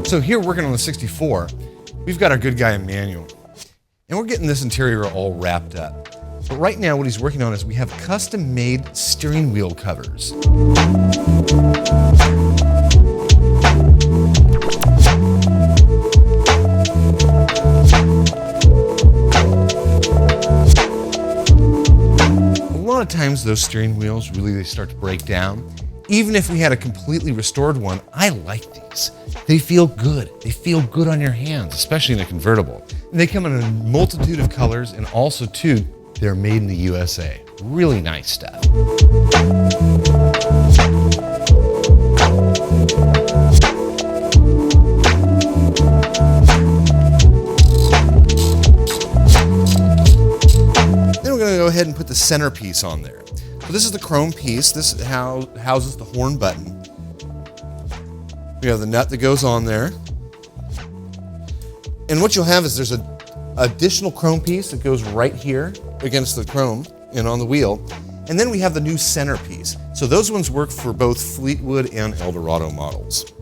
So here, working on the 64, we've got our good guy Emmanuel, and we're getting this interior all wrapped up. But right now what he's working on is we have custom-made steering wheel covers. A lot of times those steering wheels they start to break down. Even if we had a completely restored one, I like these. They feel good. They feel good on your hands, especially in a convertible. And they come in a multitude of colors, and also too, they're made in the USA. Really nice stuff. Then we're gonna go ahead and put the centerpiece on there. So this is the chrome piece. This is how houses the horn button. We have the nut that goes on there. And what you'll have is there's an additional chrome piece that goes right here against the chrome and on the wheel. And then we have the new centerpiece. So those ones work for both Fleetwood and Eldorado models.